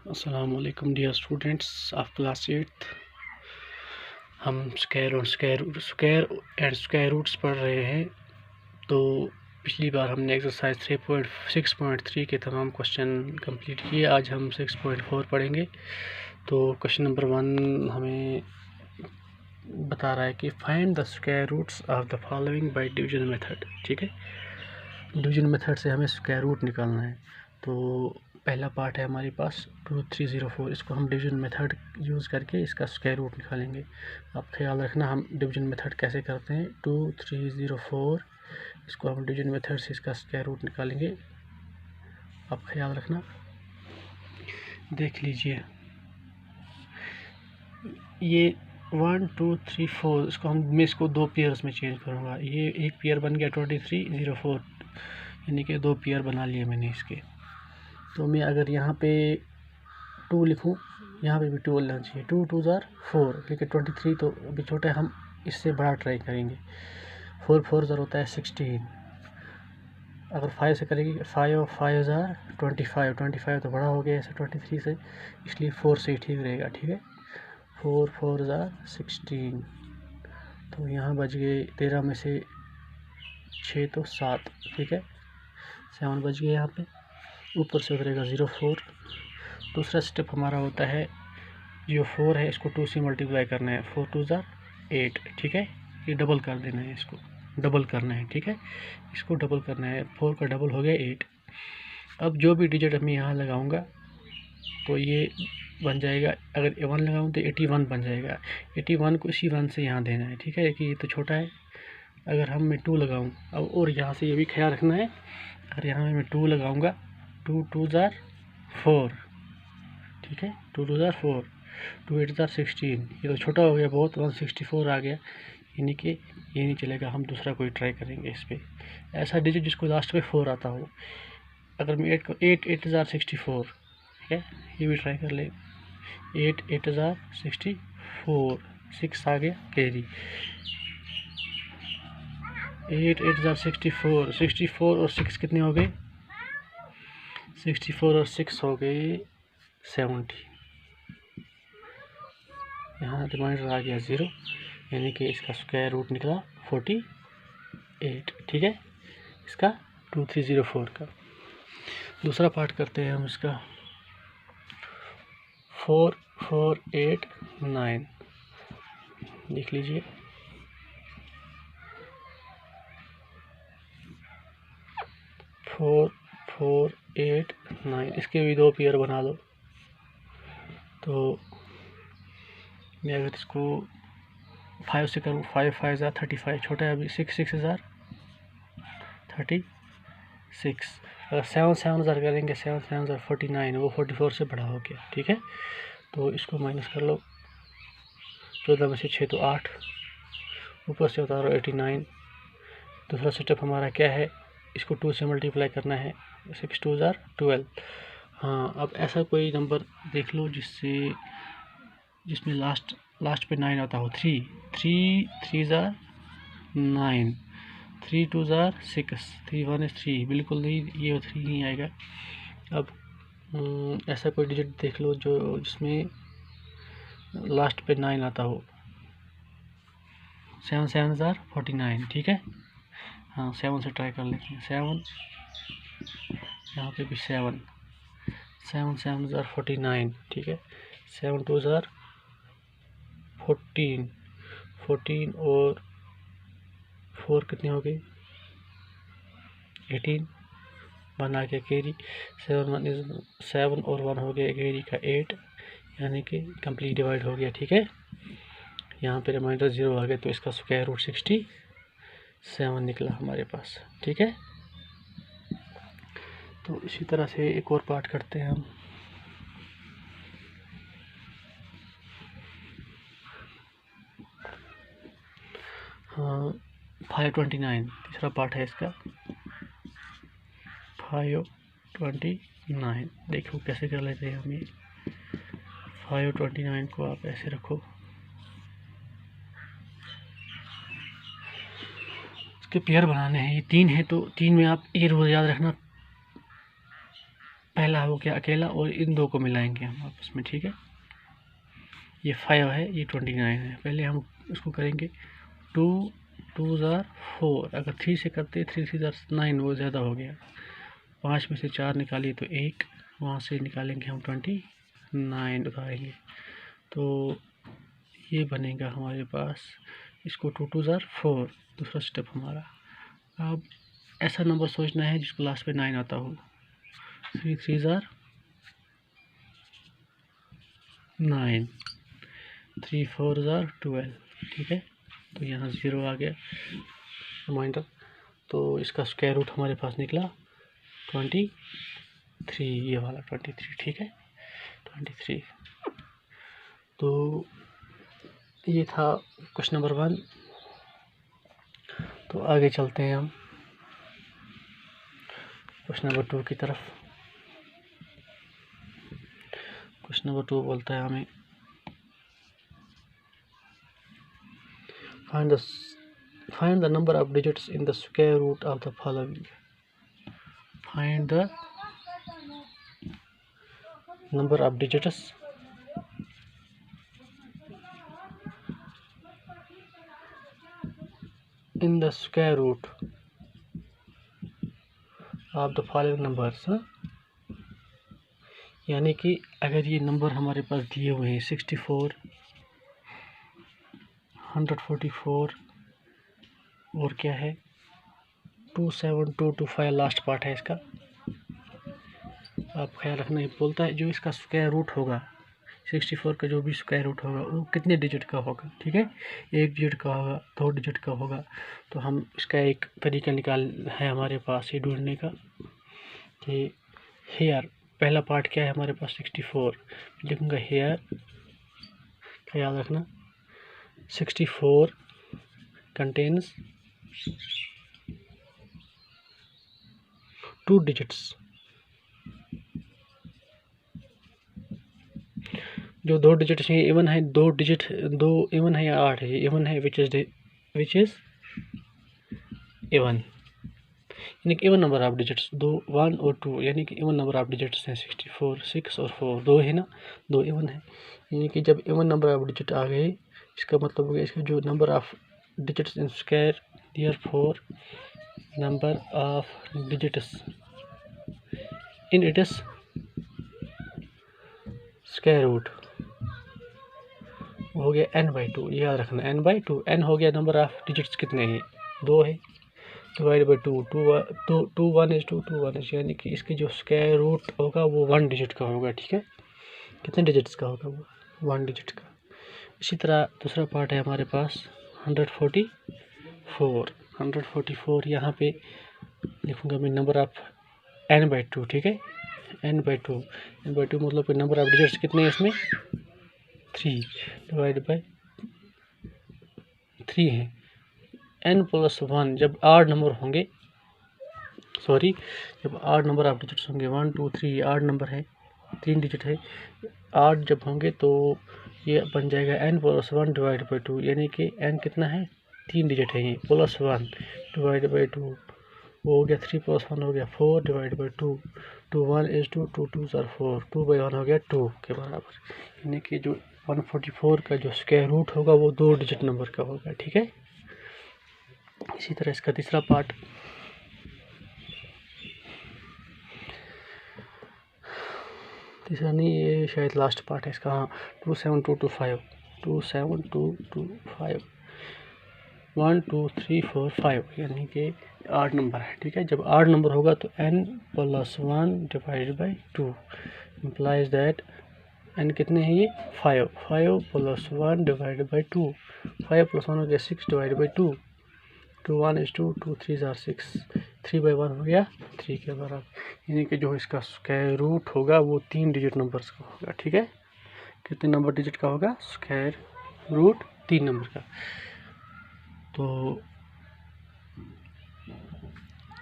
अस्सलामुअलैकुम dear students of class 8th। हम square roots पढ़ रहे हैं। तो पिछली बार हमने एक्सरसाइज 3.6.3 के तमाम क्वेश्चन कंप्लीट किए। आज हम 6.4 पढ़ेंगे। तो क्वेश्चन नंबर 1 हमें बता रहा है कि find the square roots of the following by division method. ठीक है, डिवीजन मेथड से हमें स्क्वायर रूट निकालना है। तो पहला पार्ट है हमारे पास 2304। इसको हम डिवीजन मेथड यूज़ करके इसका स्क्वायर रूट निकालेंगे। आप ख्याल रखना हम डिवीजन मेथड कैसे करते हैं। 2304 इसको हम डिवीजन मेथड से इसका स्क्वायर रूट निकालेंगे। आप ख्याल रखना, देख लीजिए। ये 1 2 3 4 इसको मैं इसको दो पेयर्स में चेंज करूँगा। ये एक पेयर बन गया 2304, यानी कि दो पेयर बना लिए मैंने इसके। तो मैं अगर यहाँ पे 2 लिखूँ, यहाँ पे भी 2 लेना चाहिए। 2 2 4, लेकिन 23 तो अभी छोटा है, हम इससे बड़ा ट्राई करेंगे। 4 4 होता है 16। अगर 5 से करेंगे 5 5 25 तो बड़ा हो गया ऐसे 23 से, इसलिए 4 से ही ठीक रहेगा। ठीक है, 4 4 16। तो यहाँ बच गए 13 में से 6 तो 7। ठीक है, 7 बच गए यहाँ पे। ऊपर से उतरेगा 04। दूसरा स्टेप हमारा होता है, जो 4 है इसको 2 से मल्टीप्लाई करना है। 4 2 8। ठीक है, ये डबल कर देना है, इसको डबल करना है। ठीक है, इसको डबल करना है। 4 का डबल हो गया 8। अब जो भी डिजिट मैं यहाँ लगाऊंगा तो ये बन जाएगा। अगर 1 लगाऊँ तो 81 बन जाएगा। 81 को इसी 1 से यहाँ देना है। ठीक है, कि ये तो छोटा है। अगर मैं 2 लगाऊँ अब, और यहाँ से ये भी ख्याल रखना है, अगर यहाँ मैं 2 लगाऊंगा 2 2 4। ठीक है, 2 2 4, 2 8 16। ये तो छोटा हो गया बहुत, 164 आ गया, यानी कि ये नहीं चलेगा। हम दूसरा कोई ट्राई करेंगे इस पर। ऐसा डिजिट जिसको लास्ट में 4 आता हो। अगर मैं 8 8 64, ठीक है, ये भी ट्राई कर ले। 8 8 64, 6 आ गया कैरी। 8 8 64, 64 और 6 कितने हो गए? 64 और 6 हो गए 70। यहाँ रिमाइंडर आ गया 0, यानी कि इसका स्क्वायर रूट निकला 48। ठीक है, इसका 2304 का। दूसरा पार्ट करते हैं हम इसका। 4 4 8 9, देख लीजिए। 4 4 8 9, इसके भी दो पेयर बना लो। तो मैं अगर इसको 5 से करूँ, 5 5 35, छोटा है अभी। 6 6 36। अगर 7 7 करेंगे, 7 7 49, वो 44 से बड़ा हो गया। ठीक है, तो इसको माइनस कर लो। 14 में से 6 तो 8, ऊपर से उतारो 89। दूसरा स्टेप हमारा क्या है, इसको 2 से मल्टीप्लाई करना है। 6 2 12। हाँ, अब ऐसा कोई नंबर देख लो जिसमें लास्ट पे 9 आता हो। 3 3 3 9, 3 2 6, 3 1 3। बिल्कुल नहीं, ये 3 नहीं आएगा। अब ऐसा कोई डिजिट देख लो जिसमें लास्ट पे 9 आता हो। 7 7 49। ठीक है, हाँ 7 से ट्राई कर लेते हैं। 7, यहाँ पे भी 7 7 7 49। ठीक है, 7 2 14, 14 और 4 कितने हो गए? 18 बना के कैरी। 7 और 1 हो गया कैरी का 8, यानी कि कंप्लीट डिवाइड हो गया। ठीक है, यहाँ पे रिमाइंडर 0 आ गया, तो इसका स्क्वायर रूट 67 निकला हमारे पास। ठीक है, तो इसी तरह से एक और पार्ट करते हैं हम। हाँ, 529 तीसरा पार्ट है इसका। 529 देखो कैसे कर लेते हैं हम ये। 529 को आप ऐसे रखो, इसके पेयर बनाने हैं। ये 3 है, तो 3 में आप ये रूल याद रखना, पहला हो गया अकेला और इन दो को मिलाएंगे हम आपस में, ठीक है। ये 5 है, ये 29 है। पहले हम इसको करेंगे 2 2 ज़ार 4, अगर 3 से करते 3 3 ज़ार 9, वो ज़्यादा हो गया। 5 में से 4 निकालिए तो 1, वहाँ से निकालेंगे हम 29 उतारेंगे, तो ये बनेगा हमारे पास। इसको 2 2 ज़ार 4, दूसरा स्टेप हमारा। अब ऐसा नंबर सोचना है जिसको लास्ट में 9 आता हो। 3 3 ज़ार 9, 3 4 ज़ार 12, ठीक है। तो यहाँ 0 आ गया रिमाइंडर, तो इसका स्क्वायर रूट हमारे पास निकला 23, ये वाला 23, ठीक है 23। तो ये था क्वेश्चन नंबर 1। तो आगे चलते हैं हम क्वेश्चन नंबर 2 की तरफ। क्वेश्चन नंबर 2 बोलता है हमें find the number of digits in the square root of the following. Find the number of digits in the square root of the following numbers। यानी कि अगर ये नंबर हमारे पास दिए हुए हैं 64, 144 और क्या है 27225, लास्ट पार्ट है इसका, आप ख्याल रखना। ही बोलता है जो इसका स्क्वायर रूट होगा 64 का, जो भी स्क्वायर रूट होगा वो कितने डिजिट का होगा, ठीक है। 1 डिजिट का होगा, 2 डिजिट का होगा। तो हम इसका एक तरीका निकाल है हमारे पास ये ढूंढने का कि हेयर, पहला पार्ट क्या है हमारे पास 64, लिखूँगा हेयर, ख्याल रखना 64 कंटेन्स 2 डिजिट्स। जो 2 डिजिट है इवन है, 2 डिजिट 2 इवन है या 8 है, इवन है विच इज इवन, यानी कि इवन नंबर ऑफ डिजिट्स 2 1 और 2, यानी कि इवन नंबर ऑफ डिजिट्स हैं 64, 6 और 4, 2 है ना, 2 इवन है। यानी कि जब इवन नंबर ऑफ डिजिट आ गए, इसका मतलब हो गया इसका जो number of digits in square, therefore number of digits in its square root हो गया n/2, याद रखना n/2। n हो गया नंबर ऑफ डिजिट्स कितने हैं, 2 है, डिवाइड बाई 2, 2 1 is 2 2 1 is, यानी कि इसके जो स्क्वायर रूट होगा वो 1 डिजिट का होगा, ठीक है। कितने डिजिट्स का होगा वो 1 डिजिट का। इसी तरह दूसरा पार्ट है हमारे पास 144, यहाँ पे लिखूँगा मैं नंबर ऑफ n/2, ठीक है n/2 मतलब कि नंबर ऑफ डिजिट्स कितने हैं इसमें 3, डिवाइड बाई 3 है। n+1 जब 8 नंबर होंगे, सॉरी जब 8 नंबर ऑफ डिजिट्स होंगे 1 2 3, 8 नंबर है, 3 डिजिट है, 8 जब होंगे तो ये बन जाएगा n+1 डिवाइड बाई 2, यानी कि n कितना है 3 डिजिट है, ये +1 डिवाइड बाई 2 वो हो गया 3 + 1 हो गया 4 डिवाइड बाई 2, 2 1 is 2, 2 2 are 4, 2/1 हो गया 2 के बराबर। यानी कि जो 144 का जो स्क्वायर रूट होगा वो 2 डिजिट नंबर का होगा, ठीक है। इसी तरह इसका तीसरा पार्ट तीसरा नहीं, ये शायद लास्ट पार्ट है इसका, हाँ 27225 1 2 3 4 5, यानी कि 8 नंबर है, ठीक है। जब 8 नंबर होगा तो n+1 divide by 2 implies that n कितने हैं ये 5 +1 डिवाइड बाई 2, 5 + 1 हो गया 6 डिवाइड बाई 2, 2 1 is 2, 2 3 are 6, 3/1 हो गया 3 के बराबर। यानी कि जो इसका स्क्वायर रूट होगा वो 3 डिजिट नंबर्स का होगा, ठीक है। कितने नंबर डिजिट का होगा स्क्वायर रूट 3 नंबर का। तो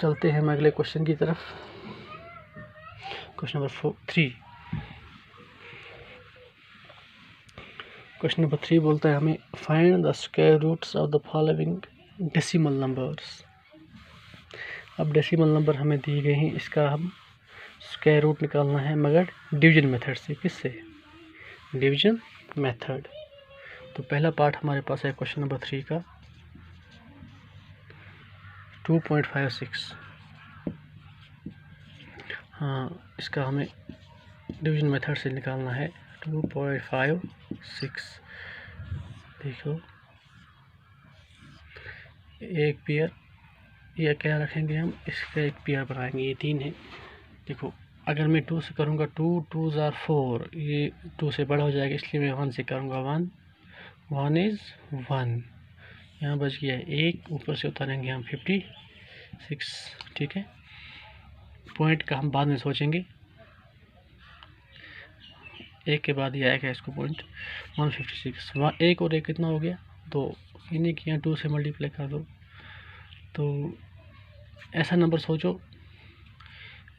चलते हैं हम अगले क्वेश्चन की तरफ। Question number 3। क्वेश्चन नंबर 3 बोलता है हमें find the square roots of the following decimal numbers. अब डेसिमल नंबर हमें दिए गए हैं, इसका हम स्क्वायर रूट निकालना है मगर डिवीजन मेथड से। किससे? Division method. तो पहला पार्ट हमारे पास है क्वेश्चन नंबर 3 का 2.56। हाँ, इसका हमें डिवीजन मेथड से निकालना है 2.56। देखो एक पेयर, या क्या रखेंगे हम, इसका एक पेयर बनाएंगे। ये 3 है। देखो अगर मैं 2 से करूँगा 2 ज़ार 4, ये 2 से बड़ा हो जाएगा, इसलिए मैं 1 से करूँगा 1 इज़ 1। यहाँ बच गया 1, ऊपर से उतारेंगे हम 56। ठीक है, पॉइंट का हम बाद में सोचेंगे, एक के बाद ये आएगा इसको पॉइंट 156। वहाँ एक और एक कितना हो गया 2, इन्हीं के यहाँ 2 से मल्टीप्लाई कर दो। तो ऐसा नंबर सोचो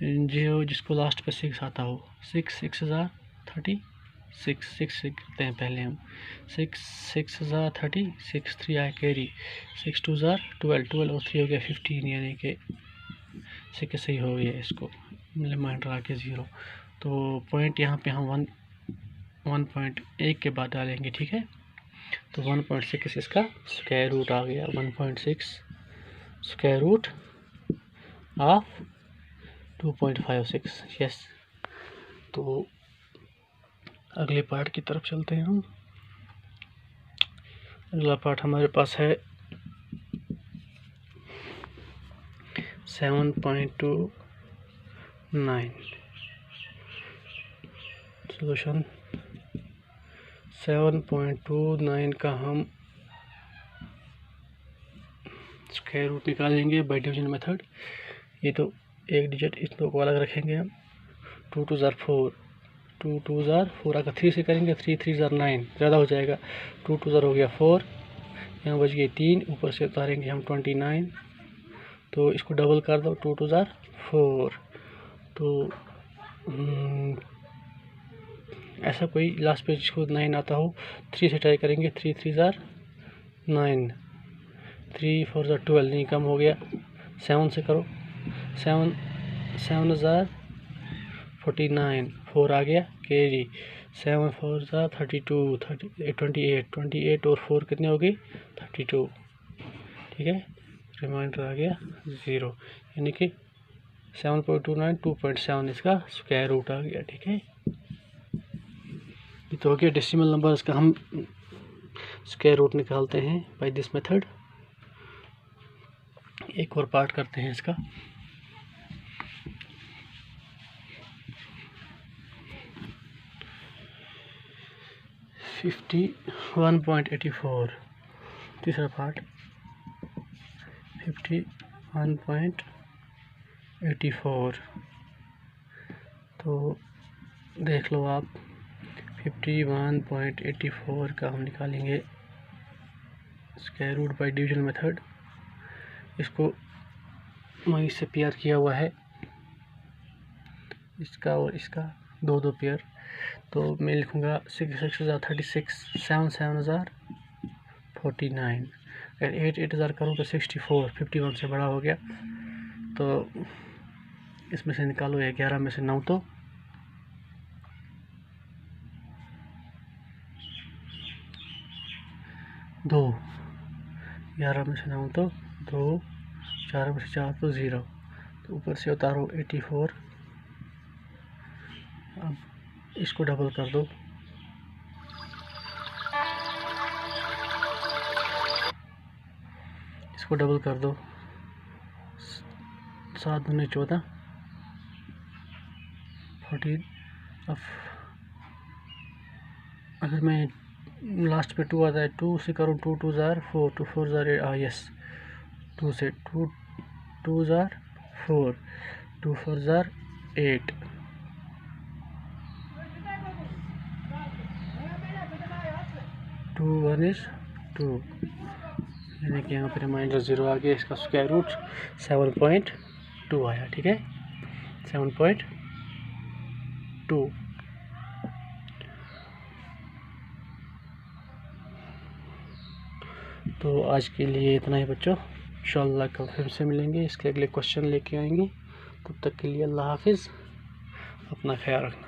जो जिसको लास्ट पे 6 आता हो। 6 ज़ार 36, 6 करते हैं पहले हम। 6 ज़ार 36, 3 आए कैरी, 6 2 ज़ार 12 और 3 हो गया 15, यानी कि 6 सही हो गया। इसको रिमाइंडर आके 0। तो पॉइंट यहाँ पे हम 1.1 के बाद डालेंगे। ठीक है, तो 1.6 इसका स्क्वायर रूट आ गया। 1.6 स्क्वायर रूट ऑफ 2.56। यस। तो अगले पार्ट की तरफ चलते हैं हम। अगला पार्ट हमारे पास है 7.29। सॉल्यूशन 7.29 का हम स्क्वायर रूट निकालेंगे बाय डिवीजन मेथड। ये तो एक डिजिट इस दो को अलग रखेंगे हम। 2 ज़ार 4, 2 ज़ार 4 अगर 3 से करेंगे 3 ज़ार 9, ज़्यादा हो जाएगा। 2 ज़ार हो गया 4, यहाँ बच गए 3, ऊपर से उतारेंगे हम 29। तो इसको डबल कर दो, 2 ज़ार 4। तो ऐसा कोई लास्ट पे जिसको 9 आता हो 3 से ट्राई करेंगे। 3 ज़ार 9, 3 4 ज़ार 12, नहीं कम हो गया। 7 से करो, 7 ज़ार 49, 4 आ गया कैरी। 7 4 ज़ार 32, 28 और 4 कितने हो गए 32। ठीक है, रिमाइंडर आ गया 0, यानी कि 7.29 2.7 इसका स्क्वायर रूट आ गया। ठीक है, ये तो हो गया डेसिमल नंबर। इसका हम स्क्वायर रूट निकालते हैं बाय दिस मेथड। एक और पार्ट करते हैं इसका। फिफ्टी 1.84, तीसरा पार्ट 51.84। तो देख लो आप, 51.84 का हम निकालेंगे square root by division method. इसको वहीं से पेयर किया हुआ है, इसका और इसका 2 पेयर। तो मैं लिखूँगा 6 ज़ार 36, 7 ज़ार 49। अगर 8 ज़ार करूँ तो 64, 51 से बड़ा हो गया। तो इसमें से निकालो 11 में से 9, तो 2, 11 में से 9 तो 2, 4 में से 4 तो 0। तो ऊपर से उतारो 84। अब इसको डबल कर दो, इसको डबल कर दो, 7 दूनी 14, 14। अब अगर मैं लास्ट पे 2 आता है, 2 से करूँ 2 ज़ार 4, 4 ज़ार 8, यस। 2 से 2 ज़ार 4, 2 4 ज़ार 8, 2 1 इज़ 2, यानी कि यहाँ पर रिमाइंडर 0 आ गया। इसका स्क्वायर रूट 7.2 आया। ठीक है, 7.2। तो आज के लिए इतना ही बच्चों, इंशाअल्लाह कल फिर से मिलेंगे, इसके अगले क्वेश्चन लेके आएंगे। तब तक के लिए अल्लाह हाफिज़। अपना ख्याल रखना।